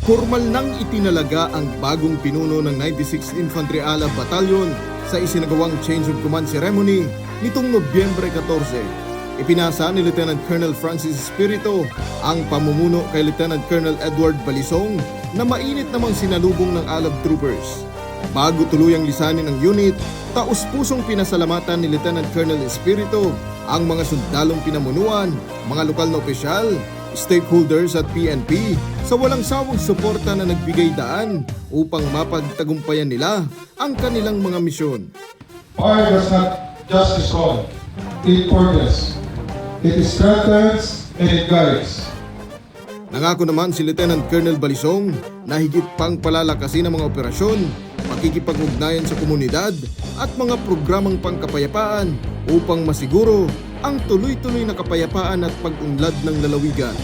Formal nang itinalaga ang bagong pinuno ng 96th Infantry Ala Battalion sa isinagawang Change of Command Ceremony nitong Nobyembre 14. Ipinasa ni Lieutenant Colonel Francis Espiritu ang pamumuno kay Lieutenant Colonel Edward Balisong na mainit namang sinalubong ng Alab Troopers. Bago tuluyang lisanin ng unit, taus-pusong pinasalamatan ni Lieutenant Colonel Espiritu ang mga sundalong pinamunuan, mga lokal na opisyal, stakeholders at PNP sa walang sawang suporta na nagbigay daan upang mapagtagumpayan nila ang kanilang mga misyon. Fire does not just destroy, it progress. It strengthens and it guides. Nangako naman si Lieutenant Colonel Balisong na higit pang palalakasin ang mga operasyon, pakikipag-ugnayan sa komunidad at mga programang pangkapayapaan upang masiguro ang tuloy-tuloy na kapayapaan at pag-unlad ng lalawigan.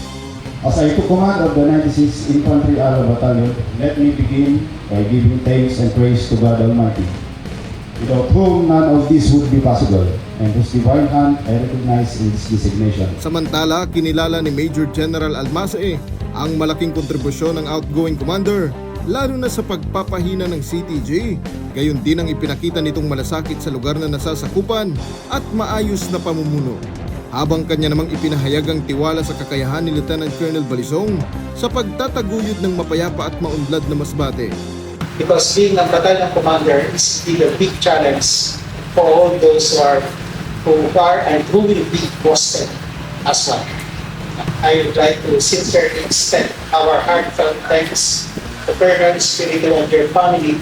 As I took command of the 96th Infantry Ala Battalion, let me begin by giving thanks and praise to God Almighty, without whom none of this would be possible, and whose divine hand I recognize in this designation. Samantala, kinilala ni Major General Almase ang malaking kontribusyon ng outgoing commander, lalo na sa pagpapahina ng CTG. Gayon din ang ipinakita nitong malasakit sa lugar na nasasakupan at maayos na pamumuno. Habang kanya namang ipinahayag ang tiwala sa kakayahan ni Lieutenant Colonel Balisong sa pagtataguyod ng mapayapa at maunlad na Masbate. Because being a battalion commander is still a big challenge for all those who are and who will be posted as well. I would like to sincerely extend our heartfelt thanks to Colonel Espiritu and your family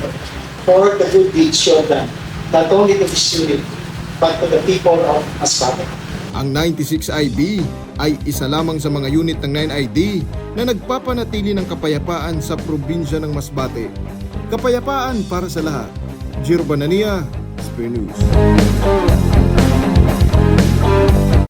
for the good deeds you have done, not only to this unit, but to the people of Masbate. Ang 96IB ay isa lamang sa mga unit ng 9ID na nagpapanatili ng kapayapaan sa probinsya ng Masbate. Kapayapaan para sa lahat. Giro Banania, Spare News.